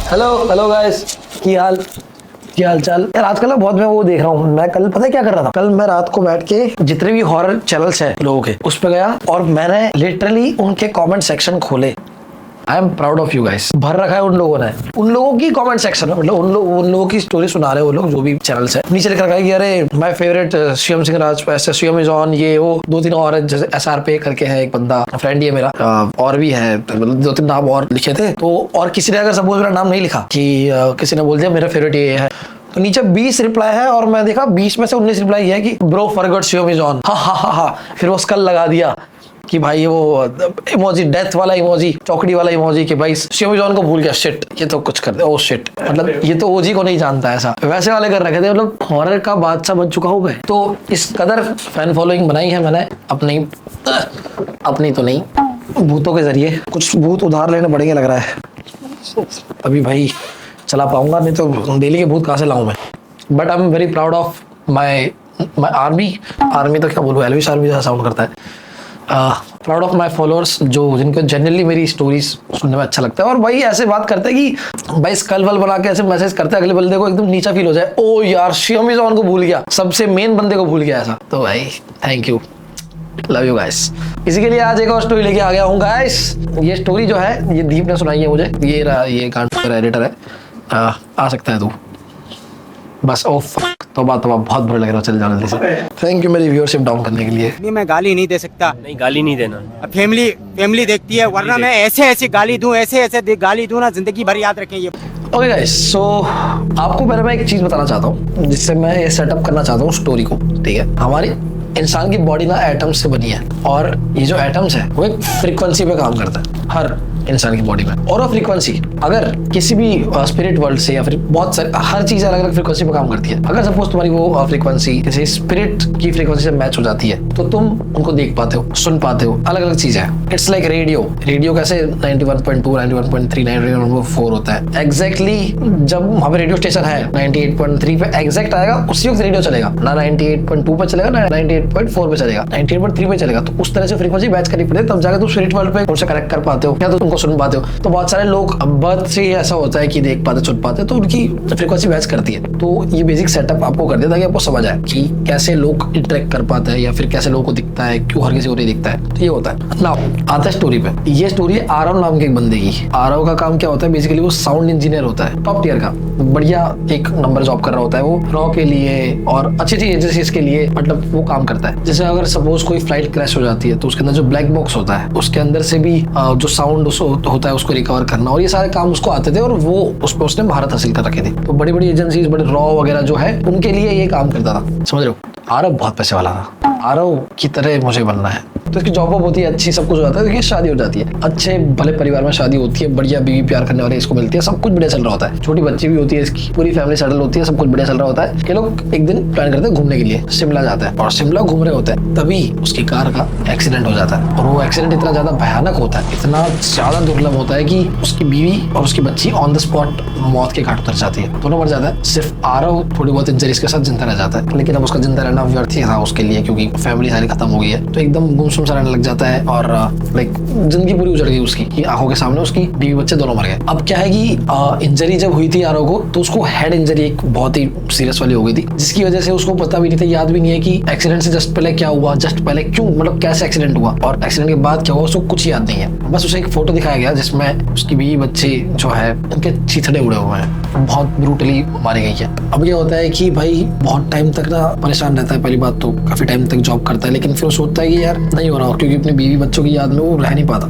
Hello hello guys, की हाल चाल यार। आजकल ना बहुत मैं वो देख रहा हूँ। मैं कल पता है क्या कर रहा था? कल मैं रात को बैठ के जितने भी हॉरर चैनल्स हैं लोगों के, उस पे गया और मैंने लिटरली उनके कमेंट सेक्शन खोले। I am proud of you guys. भर रखा है उन लोगों ने, उन लोगों की कमेंट सेक्शन में, मतलब उन लोगों की स्टोरी सुना रहे हैं वो लोग, जो भी चैनल्स है। नीचे लिख रखा है कि अरे my favourite Shivam Singh Rajput, Shivam is on, ये वो 2-3 और जैसे SR पे करके है एक बंदा, फ्रेंड ही है मेरा, और भी है, मतलब 2-3 नाम और लिखे थे। तो और किसी ने अगर सपोज मेरा नाम नहीं लिखा कि किसी ने बोल दिया मेरा फेवरेट ये है, तो नीचे 20 रिप्लाई है और मैं देखा 20 में से 19 रिप्लाई है कि bro forgot Shivam is on. हा। फिर वो स्कल लगा दिया कि भाई वो इमोजी, डेथ वाला इमोजी, चौकड़ी वाला इमोजी, कि भाई शिवम इज ऑन को भूल गया, शिट ये तो कुछ कर दे, ओ शिट, मतलब ये तो ओजी को नहीं जानता ऐसा, वैसे वाले कर रखे थे। मतलब हॉरर का बादशाह बन चुका हूँ मैं। तो इस कदर फैन फॉलोइंग बनाई है मैंने अपनी तो नहीं, भूतों के जरिए। कुछ भूत उधार लेने पड़ेंगे लग रहा है, अभी भाई चला पाऊंगा, नहीं तो डेली के भूत कहाँ से लाऊं मैं। But I am very proud of my army तो क्या बोलूँ, एलविश आर्मी जैसा साउंड करता है। प्राउड ऑफ माई फॉलोअर्स, जो जिनको जनरली मेरी स्टोरीज सुनने में अच्छा लगता है। और भाई ऐसे बात करते हैं कि भाई स्कल वल बना के ऐसे मैसेज करते हैं, अगले बंदे को एकदम नीचा फील हो जाए, ओ यार शिवम इज ऑन को भूल गया, सबसे मेन बंदे को भूल गया ऐसा। तो भाई thank you, love you guys. इसी के लिए आज एक और स्टोरी लेके आ गया हूँ गाइस। ये स्टोरी जो है ये दीप ने सुनाई है मुझे, ये गांड मेरा एडिटर है, आ सकता है तू बस। ओ फक, तौबा बहुत बुरा लग रहा है, चल जाओ जल्दी से। थैंक यू मेरी व्यूअरशिप डाउन करने के लिए। नहीं, मैं गाली नहीं दे सकता। नहीं, गाली नहीं देना। फैमिली देखती है, वरना मैं ऐसे गाली दूं, ऐसे गाली दूं ना, जिंदगी भर याद रखें ये। ओके गाइस, सो आपको पहले मैं एक चीज बताना चाहता हूँ जिससे मैं ये सेटअप करना चाहता हूँ स्टोरी को। ठीक है, हमारी इंसान की बॉडी ना एटम्स से बनी है, और ये जो एटम्स है वो एक फ्रीक्वेंसी पे काम करता है हर इंसान की बॉडी में। और वो फ्रीक्वेंसी अगर किसी भी स्पिरिट वर्ल्ड से या फिर बहुत सारे हर चीज अलग अलग फ्रीक्वेंसी पे काम करती है। अगर सपोज तुम्हारी वो फ्रीक्वेंसी किसी स्पिरिट की फ्रीक्वेंसी से मैच हो जाती है तो तुम उनको देख पाते हो, सुन पाते हो, अलग अलग चीजें हैं। इट्स लाइक रेडियो कैसे 91.2, 91.3, 91.4 होता है। एग्जैक्टली जब वहाँ पे रेडियो स्टेशन है 98.3 पे एग्जैक्ट आएगा, उसी वक्त रेडियो चलेगा ना 98.2 पे चलेगा ना 98.4 पे चलेगा, 98.3 पे चलेगा। तो उस तरह से फ्रीक्वेंसी मैच करनी पड़ेगी, तब जाकर तुम स्पिरिट वर्ल्ड पे उनसे कनेक्ट कर पाते हो या तो तुमको सुन पाते हो। तो बहुत सारे लोग बर्थ से ही ऐसा होता है कि देख पाते, सुन पाते, तो उनकी फ्रीक्वेंसी मैच करती है। तो ये बेसिक सेटअप आपको कर दिया ताकि आपको समझ आए कि कैसे लोग इंटरेक्ट कर पाते हैं या फिर कैसे लोगों को दिखता है, क्यों हर किसी को नहीं दिखता है। तो ये होता है। नाउ आता है स्टोरी पे। ये स्टोरी है आरव नाम के एक बंदे की। आरव का काम क्या होता है? बेसिकली वो साउंड इंजीनियर होता है, टॉप टियर का, बढ़िया एक नंबर जॉब कर रहा होता है वो रॉ के लिए और अच्छी एजेंसीज के लिए, मतलब वो काम करता है। जैसे अगर सपोज कोई फ्लाइट क्रैश हो जाती है तो उसके अंदर जो ब्लैक बॉक्स होता है उसके अंदर से भी जो साउंड होता है उसको रिकवर करना, और ये सारे काम उसको आते थे और वो उस पर उसने महारत हासिल कर रखी थी। तो बड़ी बड़ी एजेंसीज, बड़े रॉ वगैरह जो है उनके लिए ये काम करता था, समझ रहे हो। आरव बहुत पैसे वाला था, आरव की तरह मुझे बनना है। तो इसकी जॉब होती है अच्छी, सब कुछ हो जाता है, देखिए शादी हो जाती है, अच्छे भले परिवार में शादी होती है, बढ़िया बीवी प्यार करने वाले इसको मिलती है, सब कुछ बढ़िया चल रहा होता है, छोटी बच्ची भी होती है इसकी, पूरी फैमिली सेटल होती है, सब कुछ बढ़िया चल रहा होता है। ये लोग एक दिन प्लान करते हैं घूमने के लिए, शिमला जाते हैं और शिमला घूम रहे होते हैं, तभी उसकी कार का एक्सीडेंट हो जाता है। और वो एक्सीडेंट इतना ज्यादा भयानक होता है, इतना ज्यादा दुर्लभ होता है कि उसकी बीवी और उसकी बच्ची ऑन द स्पॉट मौत के घाट उतर जाती है, दोनों मर जाता है। सिर्फ आरव थोड़ी बहुत इंजरीज के साथ जिंदा रह जाता है, लेकिन अब उसका जिंदा रहना व्यर्थ ही था उसके लिए, क्योंकि फैमिली सारी खत्म हो गई है। तो एकदम गुमसुम सा रहने लग जाता है और लाइक जिंदगी पूरी उजड़ गई उसकी, कि आंखों के सामने उसकी बीवी बच्चे दोनों मर गए। अब क्या है कि इंजरी जब हुई थी आरव को, तो उसको हेड इंजरी एक बहुत ही सीरियस वाली हो गई थी, जिसकी वजह से उसको पता भी नहीं था, याद भी नहीं है कि एक्सीडेंट से जस्ट पहले क्या हुआ, जस्ट पहले क्यों, मतलब कैसे एक्सीडेंट हुआ और एक्सीडेंट के बाद क्या हुआ, उसको कुछ याद नहीं है। बस उसे एक फोटो दिखाया गया जिसमें उसकी बीवी बच्चे जो है उनके चीथड़े उड़े हुए हैं, बहुत ब्रूटली मारी गई है। अब ये होता है कि भाई बहुत टाइम तक ना परेशान रहता है, पहली बात तो काफी टाइम तक जॉब करता है, लेकिन फिर सोचता है कि यार नहीं हो रहा, क्योंकि अपनी बीवी बच्चों की याद में वो रह नहीं पाता।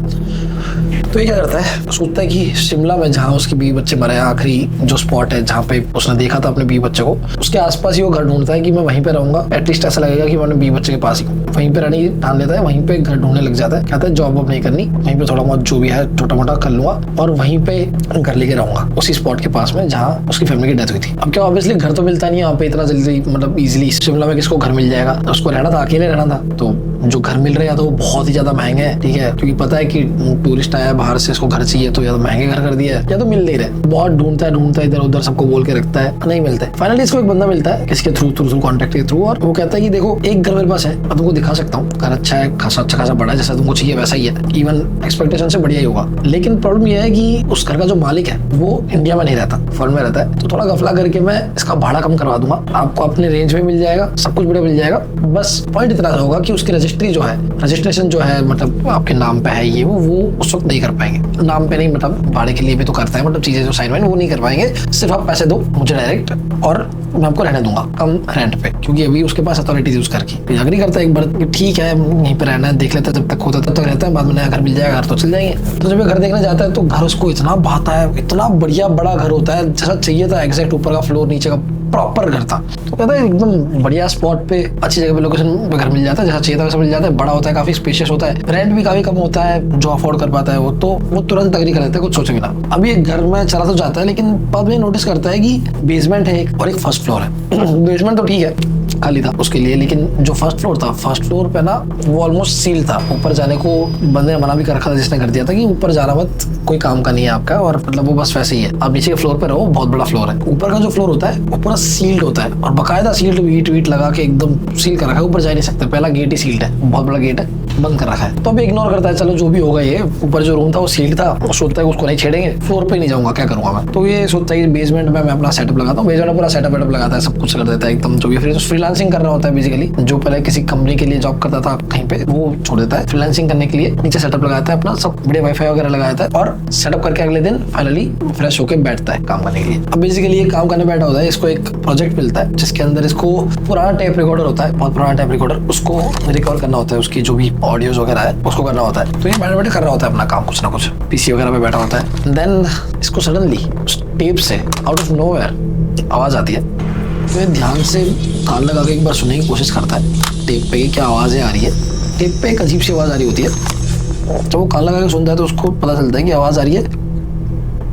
तो ये क्या करता है, सोचता है कि शिमला में जहाँ उसकी बीवी बच्चे मरे, आखिरी जो स्पॉट है जहाँ पे उसने देखा था अपने बीवी बच्चे को, उसके आसपास ही वो घर ढूंढता है कि मैं वहीं पे रहूंगा, एटलीस्ट ऐसा लगेगा कि मैं अपने बीवी बच्चे के पास ही हूँ। वहीं पे रहने की ठान लेता है, वहीं पे घर ढूंढने लग जाता है, कहता है जॉब वॉब नहीं करनी, वहीं पे थोड़ा बहुत जो भी है छोटा मोटा कर लूंगा और वहीं पे घर लेके रहूंगा, उसी स्पॉट के पास में जहाँ उसकी फैमिली की डेथ हुई थी। अब क्या ऑब्वियसली घर तो मिलता नहीं है यहाँ पे इतना जल्दी, मतलब इजिली शिमला में किसको घर मिल जाएगा, उसको रहना था, अकेले रहना था, तो जो घर मिल रहे हैं या तो वो बहुत ही ज्यादा महंगे हैं, ठीक है, क्योंकि पता है कि टूरिस्ट आया बाहर से, इसको घर चाहिए, तो या तो महंगे घर कर दिया है या तो मिल नहीं रहे, बहुत ढूंढता है इधर उधर, सबको बोल के रखता है, नहीं मिलते। फाइनली इसको एक बंदा मिलता है किसके थ्रू कॉन्टेक्ट के थ्रू, और वो कहता है कि देखो एक घर मेरे पास है, मैं तुमको दिखा सकता हूँ, घर अच्छा है, अच्छा खासा बड़ा है, जैसा तुमको चाहिए वैसा ही है, इवन एक्सपेक्टेशन से बढ़िया ही होगा। लेकिन प्रॉब्लम यह है कि उस घर का जो मालिक है वो इंडिया में नहीं रहता, फॉरेन में रहता है, तो थोड़ा गफला करके मैं इसका भाड़ा कम करवा दूंगा, आपको अपने रेंज में मिल जाएगा, सब कुछ बढ़िया मिल जाएगा। बस पॉइंट इतना होगा कि उसकी रजिस्ट्रेशन जो है मतलब आपके नाम पे है ये वो उस वक्त नहीं कर पाएंगे, नाम पे नहीं, मतलब भाड़े के लिए भी तो करता है, मतलब चीजें जो साइन वाइन वो नहीं कर पाएंगे, सिर्फ आप पैसे दो मुझे डायरेक्ट और मैं आपको रहने दूंगा कम रेंट पे, क्योंकि अभी उसके पास अथॉरिटीज यूज करके अग्री करता है एक बार, ठीक है यहीं पे रहना है, देख लेता है, जब तक होता है तब तक रहता है, बाद में नया घर मिल जाएगा, घर तो चल जाएंगे। तो जब ये घर देखने जाता है तो घर उसको इतना भाता है, इतना बढ़िया बड़ा घर होता है, जैसा चाहिए था, एग्जैक्ट ऊपर का फ्लोर नीचे का प्रॉपर घर था, तो कहता है एकदम बढ़िया स्पॉट पे, अच्छी जगह पे, लोकेशन पे घर मिल जाता है, जैसा चाहिए था वैसा मिल जाता है, बड़ा होता है, काफी स्पेशियस होता है, रेंट भी काफी कम होता है, जो अफोर्ड कर पाता है वो तुरंत अग्री कर लेता है, कुछ सोचे बिना। अभी एक घर में चला तो जाता है, लेकिन बाद में नोटिस करता है कि बेसमेंट है एक और एक फर्स्ट फ्लोर है। बेसमेंट तो ठीक है खाली था उसके लिए, लेकिन जो फर्स्ट फ्लोर था, फर्स्ट फ्लोर पे ना वो ऑलमोस्ट सील था, ऊपर जाने को बंदे ने मना भी कर रखा था, जिसने कर दिया था कि ऊपर जाना मत, कोई काम का नहीं है आपका, और मतलब वो बस वैसे ही है, आप नीचे के फ्लोर पे रहो, बहुत बड़ा फ्लोर है। ऊपर का जो फ्लोर होता है वो पूरा सील्ड होता है, और बाकायदा सील्ड ईट लगा के एकदम सील कर रखा है, ऊपर जा नहीं सकते, पहला गेट ही सील्ड है, बहुत बड़ा गेट है, बंद कर रखा है। तो अभी इग्नोर करता है, चलो जो भी होगा, ये ऊपर जो रूम था वो सील्ड था, वो सोचता है उसको नहीं छेड़ेंगे, फ्लोर पे नहीं जाऊंगा, क्या करूंगा मैं, तो ये सोचता है बेसमेंट में मैं अपना सेटअप लगाता हूँ, बेसमेंट पूरा सेटअप लगाता है, सब कुछ कर देता है एकदम, जो भी फ्रीलांसिंग कर रहा होता है बेसिकली, जो पहले किसी कंपनी के लिए जॉब करता था कहीं पे, वो छोड़ देता है, फ्रीलांसिंग करने के लिए नीचे सेटअप लगाता है अपना, सब बड़े वाईफाई वगैरह लगाता है, और सेटअप करके अगले दिन फाइनली फ्रेश होकर बैठता है काम करने के लिए। अब बेसिकली ये काम करने बैठा होता है, इसको एक प्रोजेक्ट मिलता है जिसके अंदर इसको पुराना टेप रिकॉर्डर होता है, बहुत पुराना टेप रिकॉर्डर, उसको रिकॉर्ड करना होता है, उसकी जो भी ऑडियोज वगैरह है उसको करना होता है। तो ये बैठे बैठे कर रहा होता है अपना काम, कुछ ना कुछ पीसी वगैरह पे बैठा होता है। देन इसको सडनली उस टेप से आउट ऑफ नोवेयर आवाज आती है, तो ये ध्यान से कान लगा के एक बार सुनने की कोशिश करता है टेप पे क्या आवाज़ें आ रही है। टेप पे एक अजीब सी आवाज़ आ रही होती है, जब वो कान लगा के सुनता है तो उसको पता चलता है कि आवाज़ आ रही है,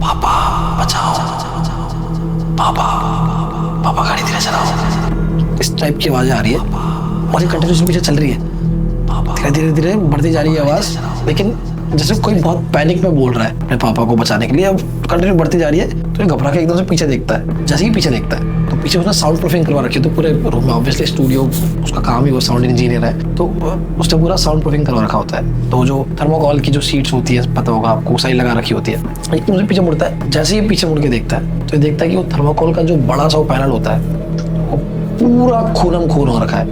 पापा बचाओ, पापा पापा गाड़ी धीरे चलाओ, इस टाइप की आवाज़ें आ रही है, और ये कंटिन्यूसली पीछे चल रही है, धीरे धीरे बढ़ती जा रही है आवाज़, लेकिन जैसे कोई बहुत पैनिक में बोल रहा है अपने पापा को बचाने के लिए, अब कंटिन्यू बढ़ती जा रही है, तो ये घबरा के एकदम से पीछे देखता है, जैसे ही पीछे देखता है तो पीछे उसने साउंड प्रूफिंग करवा रखी है, तो पूरे रूम में ऑब्वियसली स्टूडियो उसका काम ही वो साउंड इंजीनियर है, तो उसने पूरा साउंड प्रूफिंग करवा रखा होता है। तो जो थर्मोकॉल की जो सीट्स होती है, पता होगा आपको, सही लगा रखी होती है, एकदम से पीछे मुड़ता है, जैसे ही पीछे मुड़ के देखता है तो ये देखता है कि वो थर्मोकॉल का जो बड़ा सा पैनल होता है वो पूरा खूनम खून हो रखा है,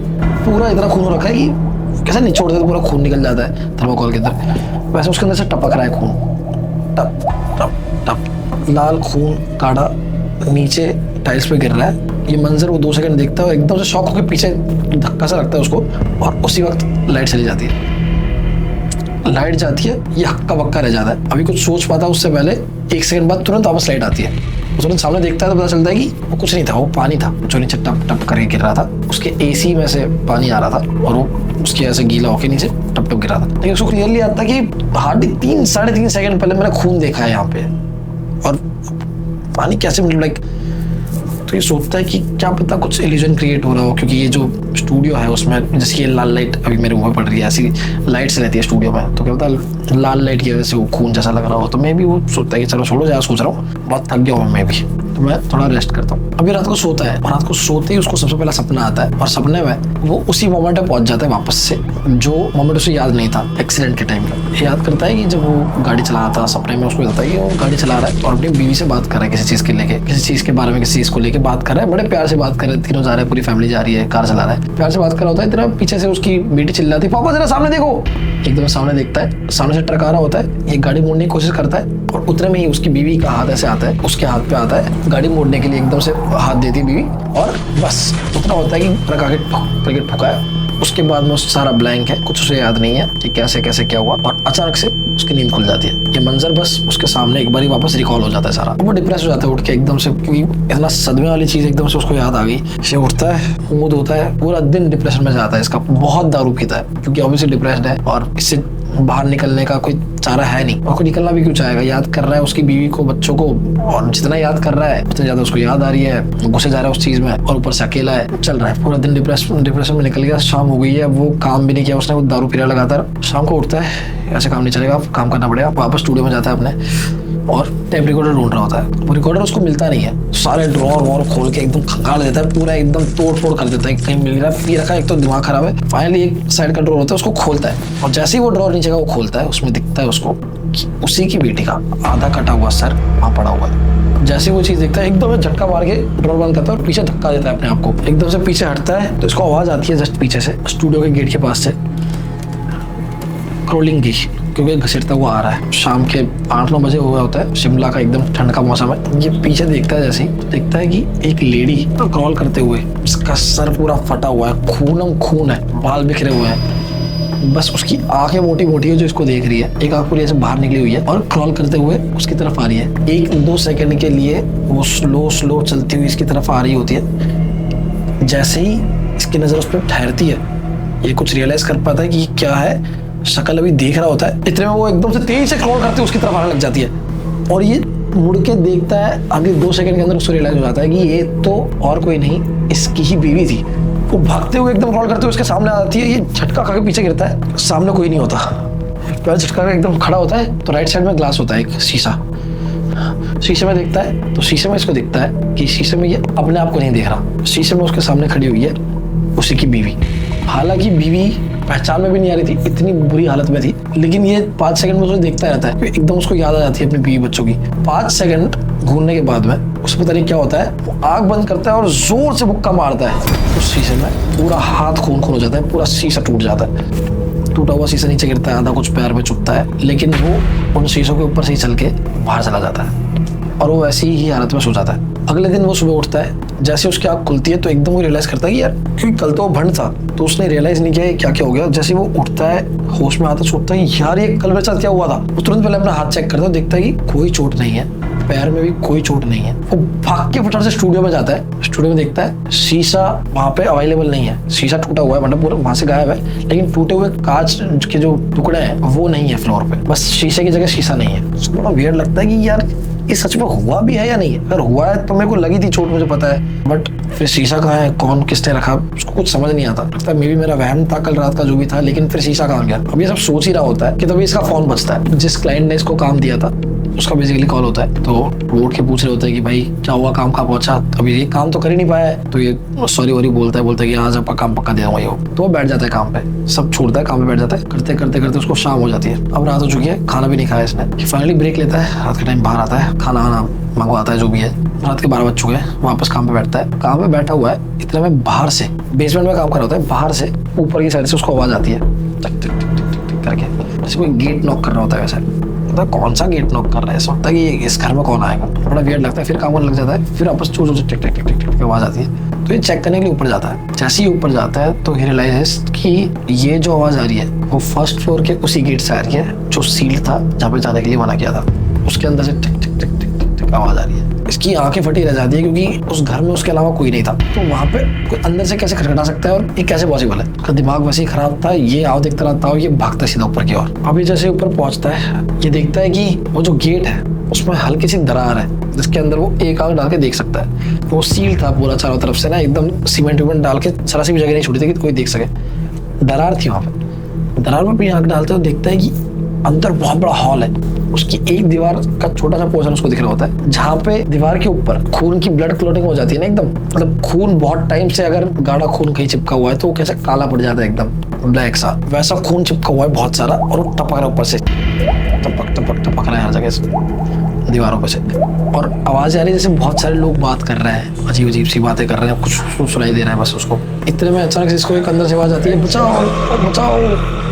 पूरा इतना खून हो रखा है कि कैसे निचोड़ते तो पूरा खून निकल जाता है थर्मोकॉल के अंदर, वैसे उसके अंदर से टपक रहा है खून, टप टप टप, लाल खून काढ़ा नीचे टाइल्स पे गिर रहा है। ये मंजर वो 2 सेकंड देखता है, एकदम से शॉक होकर पीछे धक्का सा लगता है उसको, और उसी वक्त लाइट चली जाती है। लाइट जाती है, ये हक्का बक्का रह जाता है, अभी कुछ सोच पाता उससे पहले 1 सेकंड बाद तुरंत वापस लाइट आती है, तुरंत सामने देखता है तो पता चलता है कि वो कुछ नहीं था, वो पानी था जो नीचे टप टप करके गिर रहा था, उसके एसी में से पानी आ रहा था, और वो उसके ऐसे गीला होके नीचे टप टप गिर रहा था। लेकिन उसको क्लियरली आता कि हार्डली 3-3.5 सेकंड पहले मैंने खून देखा है यहाँ पे, और पानी कैसे, मतलब लाइक, तो ये सोचता है कि क्या पता कुछ इल्यूजन क्रिएट हो रहा हो, क्योंकि ये जो स्टूडियो है उसमें जैसे ये लाल लाइट अभी मेरे मुंह में पड़ रही है, ऐसी लाइट्स रहती है स्टूडियो में, तो क्या पता लाल लाइट की वजह से वो खून जैसा लग रहा हो, तो मैं भी वो सोचता है कि चलो छोड़ो, ज़्यादा सोच रहा हूँ, बहुत थक गया हूँ मैं भी, तो मैं थोड़ा रेस्ट करता हूँ। अभी रात को सोता है, और रात को सोते ही उसको सबसे पहला सपना आता है, और सपने में वो उसी मोमेंट पे पहुंच जाता है वापस से, जो मोमेंट उसे याद नहीं था एक्सीडेंट के टाइम का। याद करता है कि जब वो गाड़ी चला रहा था, सपने में उसको लगता है कि वो गाड़ी चला रहा है और अपनी बीवी से बात कर रहा है किसी चीज़ के लेके, किसी चीज़ के बारे में, किसी चीज़ को लेके बात कर रहा है, बड़े प्यार से बात कर रहे हैं, तीनों जा रहे हैं, पूरी फैमिली जा रही है, कार चला रहा है, प्यार से बात कर रहा होता है, इतना पीछे से उसकी बेटी चिल्लाती है, पापा जरा सामने देखो, एकदम सामने देखता है, सामने से ट्रक आ रहा होता है, ये गाड़ी मोड़ने की कोशिश करता है, और उतने में ही उसकी बीवी का हाथ ऐसे आता है, उसके हाथ पे आता है, गाड़ी मोड़ने के लिए एकदम से हाथ देती है बीवी, और बस उतना होता है कि ट्रक आगे ठुका है। उसके बाद में सारा ब्लैंक है, कुछ उसे याद नहीं है कि कैसे कैसे क्या हुआ, और अचानक से उसकी नींद खुल जाती है। ये मंजर बस उसके सामने एक बार ही वापस रिकॉल हो जाता है सारा, वो डिप्रेस हो जाता है उठ के एकदम से, क्योंकि इतना सदमे वाली चीज एकदम से उसको याद आ गई। से उठता है, मूड होता है, पूरा दिन डिप्रेशन में जाता है इसका, बहुत दारू पीता है क्योंकि ऑब्वियसली डिप्रेस्ड है, और इससे बाहर निकलने का कोई चारा है नहीं, और कोई निकलना भी क्यों चाहेगा। याद कर रहा है उसकी बीवी को, बच्चों को, और जितना याद कर रहा है उतना ज्यादा उसको याद आ रही है, घुसे जा रहा है उस चीज में, और ऊपर से अकेला है, चल रहा है पूरा दिन डिप्रेशन में निकल गया। शाम हो गई है, वो काम भी नहीं किया उसने, वो दारू पी रहा लगातार। शाम को उठता है, ऐसे काम नहीं चलेगा, काम करना पड़ेगा। वापस स्टूडियो में जाता है अपने और टेप रिकॉर्डर ढूंढ रहा होता है। वो रिकॉर्डर उसको मिलता नहीं है, सारे ड्रॉर वॉर खोल के एकदम खंगाल देता है, पूरा एकदम तोड़ फोड़ कर देता है, कहीं मिल रहा है, पी रखा है, एक तो दिमाग खराब है। फाइनली एक साइड का ड्रॉर होता है, उसको खोलता है, और जैसे ही वो ड्रॉर नीचे का वो खोलता है, उसमें दिखता है उसको कि उसी की बेटी का आधा कटा हुआ सर वहाँ पड़ा हुआ है। जैसे वो चीज देखता है, एकदम झटका मार के ड्रॉर बंद करता है और पीछे धक्का देता है अपने आप को, एकदम से पीछे हटता है तो इसको आवाज आती है जस्ट पीछे से, स्टूडियो के गेट के पास से, क्रोलिंग की, क्योंकि घसीटता हुआ आ रहा है। शाम के 8-9 बजे हुआ होता है, शिमला का एकदम ठंड का मौसम है। ये पीछे देखता है, जैसे ही देखता है कि एक लेडी क्रॉल करते हुए, उसका सर पूरा फटा हुआ है, खून है, बाल बिखरे हुए हैं, बस उसकी आंखें मोटी मोटी है जो इसको देख रही है, एक आंख पूरी ऐसे बाहर निकली हुई है और क्रॉल करते हुए उसकी तरफ आ रही है। 1-2 सेकंड के लिए वो स्लो चलती हुई इसकी तरफ आ रही होती है। जैसे ही इसकी नजर उस पर ठहरती है, ये कुछ रियलाइज कर पाता है कि क्या है, शक्ल अभी देख रहा होता है, इतने में वो एकदम से तेजी से क्रॉल करते उसकी तरफ आने लग जाती है, और ये मुड़ के देखता है। अगले 2 सेकंड के अंदर उसको रियलाइज हो जाता है कि ये तो और कोई नहीं, इसकी ही बीवी थी। वो भागते हुए एकदम क्रॉल करते हुए उसके सामने आ जाती है, ये झटका खा के पीछे गिरता है, सामने कोई नहीं होता, पैर झटका के एकदम खड़ा होता है, तो राइट साइड में ग्लास होता है, एक शीशे में देखता है, तो शीशे में इसको दिखता है कि शीशे में ये अपने आप को नहीं देख रहा, शीशे में उसके सामने खड़ी हुई है उसी की बीवी। हालांकि बीवी पहचान में भी नहीं आ रही थी, इतनी बुरी हालत में थी, लेकिन ये 5 सेकंड में उसको देखता रहता है, एकदम उसको याद आ जाती है अपनी बीवी बच्चों की। 5 सेकंड घूरने के बाद में उसको पता नहीं क्या होता है, वो आंख बंद करता है और जोर से मुक्का मारता है उस शीशे में, पूरा हाथ खून हो जाता है, पूरा शीशा टूट जाता है, टूटा हुआ शीशा नीचे गिरता है, आधा कुछ पैर में चुभता है, लेकिन वो उन शीशों के ऊपर से ही चल के बाहर चला जाता है और वो वैसी ही हालत में सो जाता है। अगले दिन वो सुबह उठता है, जैसे उसकी आँख खुलती है तो एकदम वो रियलाइज करता है कि यार, क्योंकि कल तो वो भंड था, तो उसने रियलाइज नहीं किया क्या क्या हो गया। जैसे वो उठता है, होश में आता, सोचता है यार ये कल मेरे साथ क्या हुआ था। वो तुरंत पहले अपना हाथ चेक करता है, देखता है कि कोई चोट नहीं है, पैर में भी कोई चोट नहीं है। वो भाग के फटाफट से स्टूडियो में जाता है, स्टूडियो में देखता है शीशा वहाँ पे अवेलेबल नहीं है, शीशा टूटा हुआ है, मतलब पूरा वहाँ से गायब है, लेकिन टूटे हुए कांच के जो टुकड़े हैं वो नहीं है फ्लोर पे, बस शीशे की जगह शीशा नहीं है। उसको बड़ा वियर्ड लगता है कि यार ये सच में हुआ भी है या नहीं है। अगर हुआ है तो मेरे को लगी थी चोट, मुझे पता है, बट फिर शीशा कहाँ है, कौन किसने रखा, उसको कुछ समझ नहीं आता। लगता है मे बी मेरा वहम था कल रात का जो भी था, लेकिन फिर शीशा कहाँ गया। अब ये सब सोच ही रहा होता है कि तभी इसका फोन बजता है। जिस क्लाइंट ने इसको काम दिया था उसका बेसिकली कॉल होता है, तो वो उठ के पूछ रहे होते हैं कि भाई क्या हुआ, काम कहाँ पहुंचा। अभी ये काम तो कर ही नहीं पाया है, तो ये सॉरी वॉरी बोलता है कि आज आपका काम पक्का दे दूंगा ये। तो वो बैठ जाता है काम पे, सब छोड़ता है, काम पे बैठ जाता है। करते करते उसको शाम हो जाती है। अब रात हो चुकी है, खाना भी नहीं खाया इसने। फाइनली ब्रेक लेता है, रात के टाइम बाहर आता है, खाना मंगवाता है जो भी है। रात के 12 बज चुके हैं, वापस काम पे बैठता है। काम पे बैठा हुआ है, इतने में बाहर से, बेसमेंट में काम कर रहा होता है, बाहर से ऊपर की साइड से उसको आवाज आती है टक टक टक टक टक करके, जैसे कोई गेट नॉक कर रहा होता है वैसे। मतलब कौन सा गेट नॉक कर रहा है, सोचता है कि इस घर में कौन आएगा, बड़ा वियर्ड लगता है। फिर काम करने लग जाता है, फिर वापस चोर से टिक टिक टिक टिक की आवाज आती है, तो ये चेक करने के लिए ऊपर जाता है। जैसे ही ऊपर जाता है तो रियलाइज कि ये जो आवाज आ रही है वो फर्स्ट फ्लोर के उसी गेट से आ रही है जो सील था, जहाँ पे जाने के लिए मना किया था। उसके अंदर से टिक टिक टिक टिक टिक टिक आवाज आ रही है। इसकी आंखें फटी रह जाती है, क्योंकि उस घर में उसके अलावा कोई नहीं था, तो वहाँ पे कोई अंदर से कैसे खटखटा सकता है और ये कैसे पॉसिबल है। उसका दिमाग वैसे ही खराब था, ये आओ देखता रहता हो, ये भागता सीधा ऊपर की ओर। अभी जैसे ऊपर पहुंचता है, ये देखता है कि वो जो गेट है उसमें हल्की सी दरार है, जिसके अंदर वो एक आंख डाल के देख सकता है। वो सील था पूरा चारों तरफ से ना, एकदम सीमेंट विमेंट डाल के, जरा सी भी जगह नहीं छोड़ी थी कि कोई देख सके। दरार थी वहाँ पे। दरार में अपनी आंख डालते हुए देखता है कि अंदर बहुत बड़ा हॉल है। उसकी एक दीवार का छोटा सा पोर्शन उसको दिख रहा होता है, जहाँ पे दीवार के ऊपर खून की ब्लड क्लॉटिंग हो जाती है ना एकदम, मतलब खून बहुत टाइम से अगर गाढ़ा खून कहीं चिपका हुआ है तो वो कैसे काला पड़ जाता है एकदम ब्लैक सा, वैसा खून चिपका हुआ है बहुत सारा, और वो टपक रहा है ऊपर से, टपक टपक टपक रहा है हर जगह से दीवारों पे से। और आवाज आ रही है जैसे बहुत सारे लोग बात कर रहे हैं, अजीब अजीब सी बातें कर रहे हैं, कुछ सुनाई दे रहा है बस उसको। इतने में अचानक से इसको एक अंदर से आवाज आती है, बचाओ बचाओ।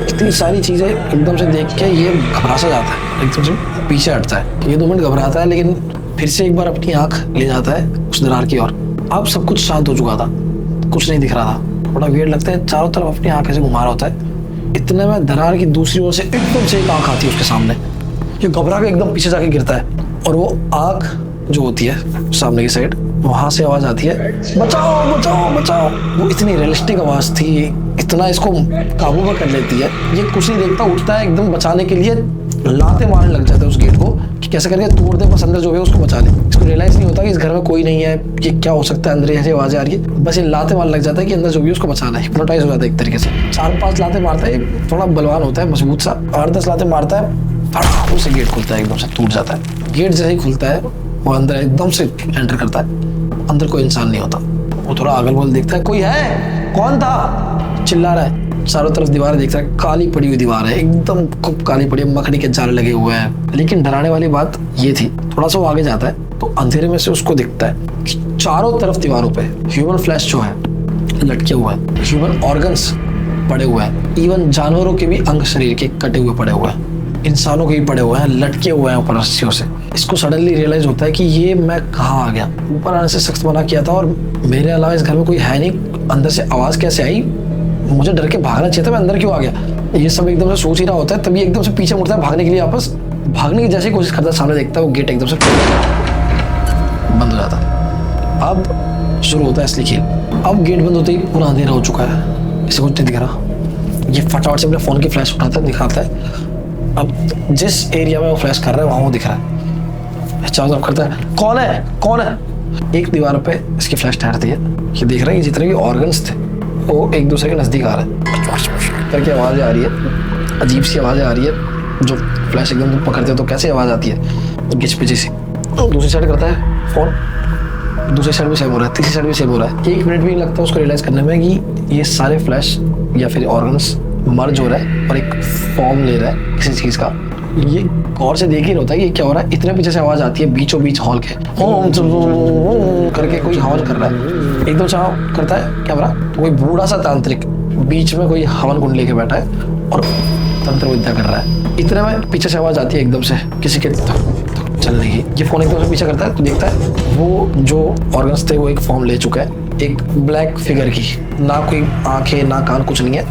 इतनी सारी चीजें एकदम से देख के ये घबरा सा जाता है, एकदम से पीछे हटता है। ये 2 मिनट घबराता है, लेकिन फिर से एक बार अपनी आंख ले जाता है उस दरार की ओर। अब सब कुछ शांत हो चुका था, कुछ नहीं दिख रहा था। बड़ा वियर्ड लगता है, चारों तरफ अपनी आंख ऐसे घुमा रहा होता है। इतने में दरार की दूसरी ओर से एकदम से एक आंख आती है उसके सामने। ये घबरा के एकदम पीछे जाके गिरता है, और वो आंख जो होती है सामने की साइड, वहां से आवाज आती है, बचाओ बचाओ बचाओ। वो इतनी रियलिस्टिक आवाज थी, इतना इसको काबू में कर लेती है। ये कुछ नहीं देखता, उठता है एकदम बचाने के लिए, लाते मारने लग जाता है उस गेट को कि कैसे करके तोड़ दे, बस अंदर जो है उसको बचा ले। इसको रियलाइज नहीं होता कि इस घर में कोई नहीं है, ये क्या हो सकता है, अंदर ऐसी आवाजें आ रही है। बस ये लाते मारने लग जाता है कि अंदर जो भी है उसको बचाना है। हिप्नोटाइज हो जाता है एक तरीके से। 4-5 लाते मारता है, थोड़ा बलवान होता है, मजबूत सा। 8-10 लाते मारता है, फटाक से गेट खुलता है, एकदम से टूट जाता है। गेट जैसे ही खुलता है वो अंदर एकदम से एंटर करता है। अंदर कोई इंसान नहीं होता। वो थोड़ा अगल बगल देखता है, कोई है, कौन था, चिल्ला रहा है। चारों तरफ दीवारें देखता है, काली पड़ी हुई दीवार है, एकदम खूब काली पड़ी है, मकड़ी के जाले लगे हुए हैं। लेकिन डराने वाली बात ये थी, थोड़ा सा वो आगे जाता है तो अंधेरे में से उसको दिखता है कि चारों तरफ दीवारों पे ह्यूमन फ्लैश जो है लटके हुए हैं, ह्यूमन ऑर्गन्स पड़े हुए हैं, इवन जानवरों के भी अंग शरीर के कटे हुए पड़े हुए हैं, इंसानों के भी पड़े हुए हैं, लटके हुए हैं ऊपर रस्सियों से। इसको सडनली रियलाइज होता है कि ये मैं कहाँ आ गया। ऊपर आने से सख्त मना किया था और मेरे अलावा इस घर में कोई है नहीं। अंदर से आवाज कैसे आई, मुझे डर के भागना चाहिए था, मैं अंदर क्यों आ गया। ये सब एकदम से सोच ही रहा होता है, तभी एकदम से पीछे मुड़ता है भागने के लिए। वापस भागने की जैसी कोशिश करता है, सामने देखता है वो गेट एकदम से बंद हो जाता है। अब शुरू होता है असली खेल। अब गेट बंद होते ही पूरा अंधेरा हो चुका है, इसे कुछ नहीं दिख रहा। ये फटाफट से अपने फोन की फ्लैश उठाता है, दिखाता है। अब जिस एरिया में वो फ्लैश कर रहा है वहां वो दिख रहा है। चारों तरफ करता है, कौन है कौन है। एक दीवार पे इसकी फ्लैश ठहरती है। ये देख रहा है कि जितने भी ऑर्गन्स थे वो एक दूसरे के नजदीक आ रहे हैं, करके आवाजें आ रही है, अजीब सी आवाजें आ रही है। जो फ्लैश एकदम पकड़ते हो तो कैसे आवाज आती है, गिच पिची सी। दूसरी साइड करता है फोन, दूसरी साइड भी सेव हो रहा है, तीसरी साइड भी सेव हो रहा है। 1 मिनट भी नहीं लगता उसको रियलाइज करने में कि ये सारे फ्लैश या फिर ऑर्गन्स मर्ज हो रहा है और एक फॉर्म ले रहा है किसी चीज का। ये गौर से देख ही रहा होता है कि क्या हो रहा है। इतने पीछे से आवाज आती है बीचों बीच हॉल के, करके कोई हवन कर रहा है। एकदम से करता है कैमरा तो कोई बूढ़ा सा तांत्रिक बीच में कोई हवन कुंड लेके बैठा है और तंत्र विद्या कर रहा है। इतने में पीछे से आवाज आती है एकदम से किसी के चलने की। ये फोन एकदम से पीछे करता है तो देखता है वो जो ऑर्गन्स थे वो एक फॉर्म ले चुका है, एक ब्लैक फिगर की। ना कोई आंखें ना कान, कुछ नहीं है,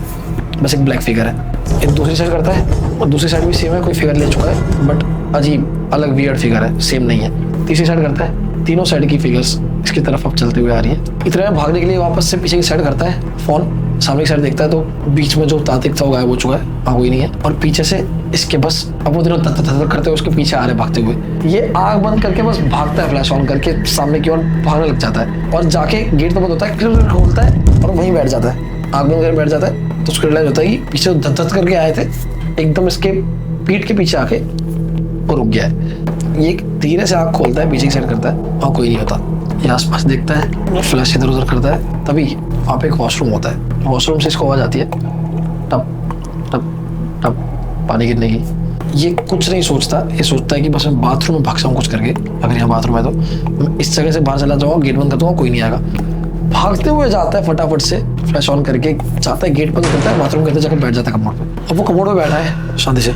बस एक ब्लैक फिगर है। एक दूसरी साइड करता है और दूसरी साइड भी सेम है, कोई फिगर ले चुका है बट अजीब अलग वियर्ड फिगर है, सेम नहीं है। तीसरी साइड करता है, तीनों साइड की फिगर्स इसकी तरफ अब चलते हुए आ रही है। इतने में भागने के लिए वापस से पीछे की साइड करता है फोन, सामने की साइड देखता है तो बीच में जो तांत्रिक था वो गायब हो चुका है, वहाँ कोई नहीं है। और पीछे से इसके बस अब वो दिनों तत करते हुए उसके पीछे आ रहे भागते हुए। ये आग बंद करके बस भागता है, फ्लैश ऑन करके सामने की ओर भागने लग जाता है और जाके गेट तो बंद होता है, खोलता है और वहीं बैठ जाता है, आग बंद करके बैठ जाता है। तो उसको रियलाइज होता है कि पीछे धत करके आए थे, एकदम इसके पीठ के पीछे आके वो रुक गया है। ये धीरे से आँख खोलता है, पीछे की साइड करता है, वहाँ कोई नहीं होता। ये आसपास देखता है, फ्लैश इधर उधर करता है, तभी वहाँ पे एक वॉशरूम होता है। वॉशरूम से इसको आवाज आती है टप टप टप पानी गिरने की। ये कुछ नहीं सोचता, ये सोचता है कि बस मैं बाथरूम में भाग जाऊँ कुछ करके। अगर यहाँ बाथरूम है तो मैं इस जगह से बाहर चला जाऊँगा, गेट बंद कर दूँगा, कोई नहीं आएगा। भागते हुए जाता है फटाफट से, फ्लैश ऑन करके जाता है, गेट बंद करता है, बाथरूम के अंदर जाकर बैठ जाता है कमोड पे। अब वो कमोड पे बैठा है शांति से,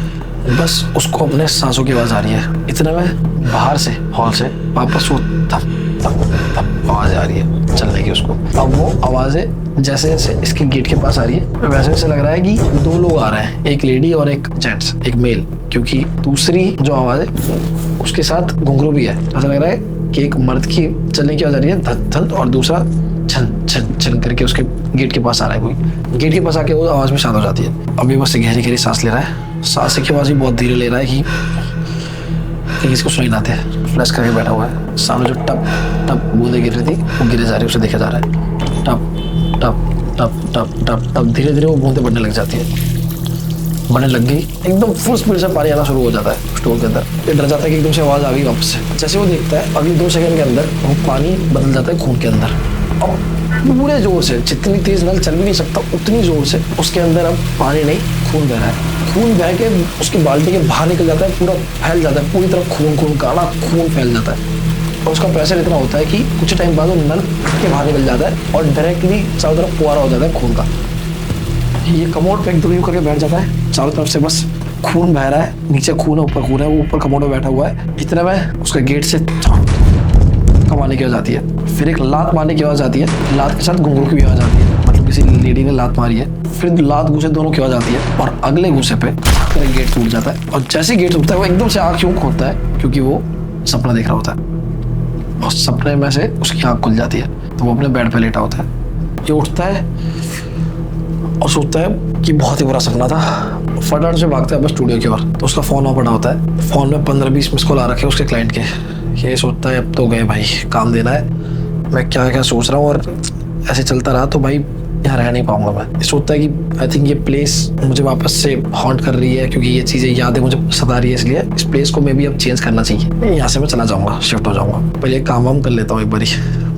बस उसको अपने सांसों की आवाज आ रही है। इतने में बाहर से हॉल से वापस वो थप थप थप आवाज आ रही है चलने की उसको। अब वो आवाजें जैसे जैसे इसके गेट के पास आ रही है वैसे वैसे लग रहा है कि 2 लोग आ रहे हैं, एक लेडी और एक जेंट्स, एक मेल, क्योंकि दूसरी जो आवाज है उसके साथ घुंघरू भी है। ऐसा लग रहा है कि एक मर्द की चलने की आवाज आ रही है धन धन और दूसरा छन छन छन करके उसके गेट के पास आ रहा है कोई। गेट के पास आके वो आवाज में शांत हो जाती है। अभी बस गहरी गहरी सांस ले रहा है, सांस की आवाज भी बहुत धीरे ले रहा है कि किसी को सुनाई ना आते। फ्लैश करके बैठा हुआ है, सामने जो टप टप बूंदे गिर रही थी वो गिरे जा रही है, उसे देखा जा रहा है। टप टप टप टप टप टप धीरे धीरे वो बूंदे बढ़ने लग जाती है, बढ़ने लग गई, एकदम फुल स्पीड से पानी आना शुरू हो जाता है स्टोर के अंदर। ये डर जाता है कि एकदम से आवाज आ गई वापस से। जैसे वो देखता है अगले 2 सेकंड के अंदर वो पानी बदल जाता है खून के अंदर, और पूरे जोर से, जितनी तेज नल चल भी नहीं सकता उतनी जोर से उसके अंदर अब पानी नहीं खून बह रहा है। खून बह के उसकी बाल्टी के बाहर निकल जाता है, पूरा फैल जाता है, पूरी तरफ खून खून काला खून फैल जाता है। और उसका प्रेशर इतना होता है कि कुछ टाइम बाद वो नल के बाहर निकल जाता है और डायरेक्टली चारों तरफ फुहारा हो जाता है खून का। ये कमोड पे एकदम यूं करके बैठ जाता है, चारों तरफ से बस खून बह रहा है, नीचे खून है ऊपर खून है, वो ऊपर कमोड में बैठा हुआ है। इतने में उसके गेट से कमाने की आवाज आती है, फिर एक लात मारने की आवाज आती है, लात के साथ घुंघरू की भी आवाज आती है, मतलब किसी लेडी ने लात मारी है। फिर लात घूसे दोनों की आवाज आती है और अगले घूसे पे गेट टूट जाता है। और जैसे गेट टूटता है वो एकदम से आँख यूं खोलता है क्योंकि वो सपना देख रहा होता है। और सपने में से उसकी आँख खुल जाती है, तो वो अपने बेड पे लेटा होता है। ये उठता है और सोचता है कि बहुत ही बुरा सपना था, फटाफट से भागता है बस स्टूडियो की ओर। तो उसका फ़ोन वहाँ पड़ा होता है, फ़ोन में 15-20 मिस कॉल आ रखे उसके क्लाइंट के। ये सोचता है अब तो गए भाई, काम देना है, मैं क्या क्या सोच रहा हूँ, और ऐसे चलता रहा तो भाई यहाँ रह नहीं पाऊंगा मैं। ये सोचता है कि आई थिंक ये प्लेस मुझे वापस से हॉन्ट कर रही है, क्योंकि ये चीज़ें यादें मुझे सता रही है, इसलिए इस प्लेस को मैं भी अब चेंज करना चाहिए। यहाँ से मैं चला जाऊँगा, शिफ्ट हो जाऊँगा। पहले काम वाम कर लेता हूँ एक बारी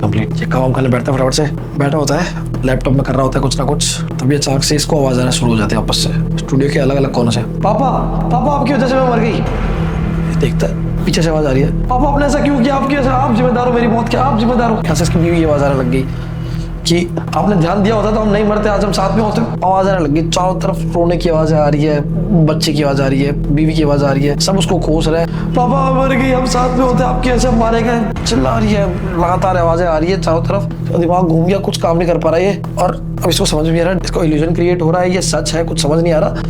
कंप्लीट। ये काम वाम करने बैठता है, फटाफट से बैठा होता है, लैपटॉप में कर रहा होता है कुछ ना कुछ। तभी अचानक से इसको आवाज़ आना शुरू हो जाती है वापस से स्टूडियो के अलग अलग कोनों से। पापा पापा आपकी वजह से मैं मर गई। देखता है पीछे से आवाज़ आ रही है, पापा आपने ऐसा क्यों किया, आपकी वजह से आप जिम्मेदार हो मेरी मौत के, आप जिम्मेदार हो। यहाँ से इसकी बीवी की आवाज़ आने लग गई कि आपने ध्यान दिया होता तो हम नहीं मरते, आज हम साथ में होते। आवाज़ आने लगी, चारों तरफ रोने की आवाज़ आ रही है, बच्चे की आवाज़ आ रही है, बीवी की आवाज़ आ रही है, सब उसको कोस रहे हैं। पापा मर गई, हम साथ में होते, आपकी ऐसे मारे गए, चिल्ला रही है, लगातार आवाज़ें आ रही है चारों तरफ। तो दिमाग घूम गया, कुछ काम नहीं कर पा रहा है और अब इसको समझ में आ रहा है, इसको इल्यूजन क्रिएट हो रहा है, ये सच है, कुछ समझ नहीं आ रहा।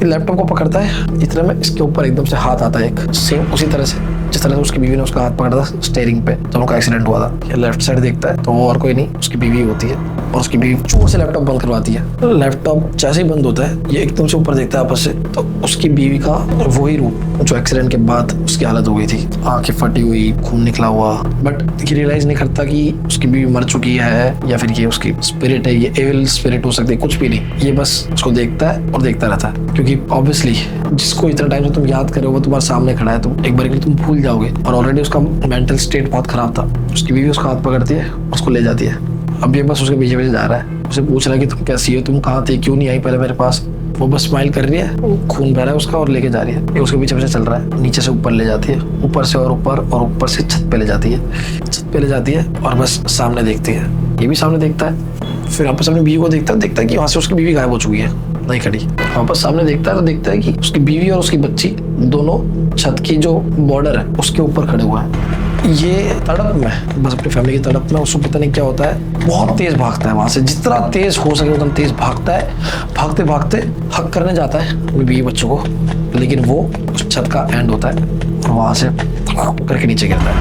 लैपटॉप को पकड़ता है, इतने में इसके ऊपर एकदम से हाथ आता है एक, सेम उसी तरह से जिस तरह से उसकी बीवी ने उसका हाथ पकड़ा था स्टीयरिंग पे जब उनका एक्सीडेंट हुआ था। ये लेफ्ट साइड देखता है तो वो और कोई नहीं, उसकी बीवी होती है, और उसकी बीवी जोर से लैपटॉप बंद करवाती है। लैपटॉप जैसे ही बंद होता है ये एकदम से ऊपर देखता है आपस से, तो उसकी बीवी का वही रूप जो एक्सीडेंट के बाद उसकी हालत हो गई थी, आंखें फटी हुई, खून निकला हुआ, बट ये रियलाइज नहीं करता कि उसकी बीवी मर चुकी है या फिर ये उसकी स्पिरिट है, ये एविल स्पिरिट हो सकती है, कुछ भी नहीं। ये बस उसको देखता है और देखता रहता है, क्योंकि ऑब्वियसली जिसको इतना टाइम से तुम याद कर रहे हो वो तुम्हारे सामने खड़ा है, तुम एक बार के लिए तुम भूल जाओगे। और ऑलरेडी उसका मेंटल स्टेट बहुत खराब था। उसकी बीवी उसका हाथ पकड़ती है, उसको ले जाती है। अब ये बस उसके पीछे पीछे जा रहा है, उसे पूछ रहा है कि तुम कैसी हो, तुम कहाँ थे, क्यों नहीं आई पहले मेरे पास। वो बस स्माइल कर रही है, खून बह रहा है उसका और लेके जा रही है। ये उसके पीछे पीछे चल रहा है, नीचे से ऊपर ले जाती है, ऊपर से और ऊपर से छत पे ले जाती है, छत पे ले जाती है और बस सामने देखती है। ये भी सामने देखता है, फिर वापस अपनी बीवी को देखता है कि वहाँ से उसकी बीवी गायब हो चुकी है, नहीं खड़ी। वापस सामने देखता है तो देखता है कि उसकी बीवी और उसकी बच्ची दोनों छत की जो बॉर्डर है उसके ऊपर खड़े हुए हैं। ये तड़प में, बस अपनी फैमिली की तड़प में, उसको पता नहीं क्या होता है, बहुत तेज भागता है वहां से, जितना तेज हो सके उतना तेज भागता है। भागते भागते हक करने जाता है अपनी बीवी बच्चों को, लेकिन वो उस छत का एंड होता है और वहां से करके नीचे गिरता है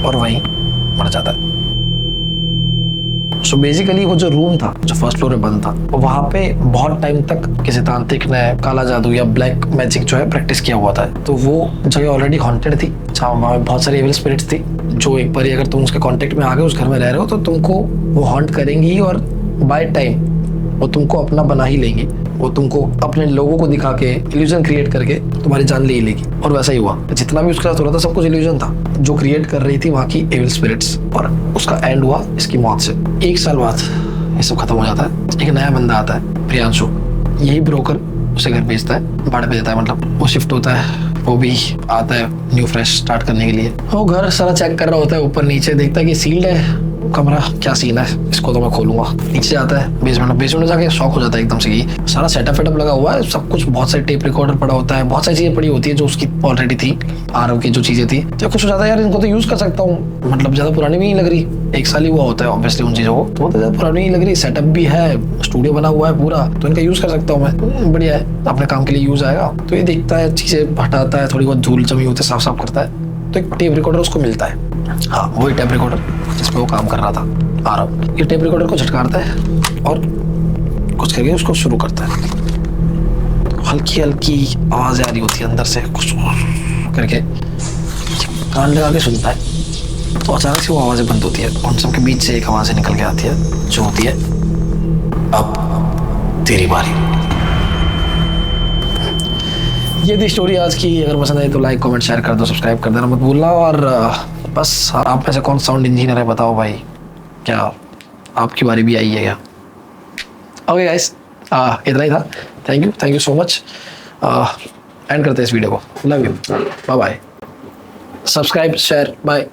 और वहीं मर जाता है। सो बेसिकली वो जो रूम था जो फर्स्ट फ्लोर में बंद था, वहाँ पे बहुत टाइम तक किसी तांत्रिक ने काला जादू या ब्लैक मैजिक जो है प्रैक्टिस किया हुआ था। तो वो जगह ऑलरेडी हॉन्टेड थी, वहाँ बहुत सारी एविल स्पिरिट्स थी जो एक बार अगर तुम उसके कांटेक्ट में आ गए, उस घर में रह रहे हो, तो तुमको वो हॉन्ट करेंगी और बाय टाइम वो तुमको अपना बना ही लेंगी। वो तुमको अपने लोगों को दिखा के इल्यूजन क्रिएट करके तुम्हारी जान ले ही लेगी। और वैसा ही हुआ, जितना भी उसके साथ हो रहा था सब कुछ इल्यूजन था जो क्रिएट कर रही थी वहाँ की एविल स्पिरिट्स। और उसका एंड हुआ इसकी मौत से। 1 साल बाद ये सब खत्म हो जाता है। एक नया बंदा आता है, प्रियांशु, यही ब्रोकर उसे घर भेजता है, भाड़े पे देता है, मतलब वो शिफ्ट होता है, वो भी आता है न्यू फ्रेश स्टार्ट करने के लिए। वो घर सारा चेक कर रहा होता है, ऊपर नीचे देखता है कि सील्ड है कमरा, क्या सीन है, इसको तो मैं खोलूंगा। नीचे जाता है बेसमेंट में जाके शॉक हो जाता है एकदम से कि सारा सेटअप लगा हुआ है, सब कुछ, बहुत सारे टेप रिकॉर्डर पड़ा होता है, बहुत सारी चीजें पड़ी होती है जो उसकी ऑलरेडी थी, आरव की जो चीजें थी। तो कुछ हो जाता है यार, इनको तो यूज कर सकता हूँ, मतलब ज्यादा पुरानी भी नहीं लग रही, 1 साल ही हुआ होता है ऑब्वियसली उन चीजों को, तो ज्यादा पुरानी नहीं लग रही, सेटअप भी है, स्टूडियो बना हुआ है पूरा, तो इनका यूज कर सकता हूँ मैं, बढ़िया है, अपने काम के लिए यूज आएगा। तो ये देखता है, चीजें हटाता है, थोड़ी बहुत धूल जमी होती है साफ करता है, तो एक टेप रिकॉर्डर उसको मिलता है। हाँ, वही टेप रिकॉर्डर जिसपे वो काम कर रहा था आरव। ये टेप रिकॉर्डर को झटकारता है और कुछ करके उसको शुरू करता है। हल्की हल्की आवाज़ें आ रही होती है अंदर से, कुछ करके कान लगा के सुनता है, तो अचानक से वो आवाज़ें बंद होती है। उन सब के बीच से एक आवाज़ निकल के आती है जो होती है, अब तेरी बारी। ये थी स्टोरी आज की। अगर पसंद आई तो लाइक कमेंट शेयर कर दो, सब्सक्राइब कर देना मत भूलना। और बस आप में से कौन साउंड इंजीनियर है बताओ भाई, क्या आपकी बारी भी आई है क्या? ओके गाइस, इतना ही था। Thank you so much. End करते हैं इस वीडियो को। Love you, bye bye. Subscribe share bye.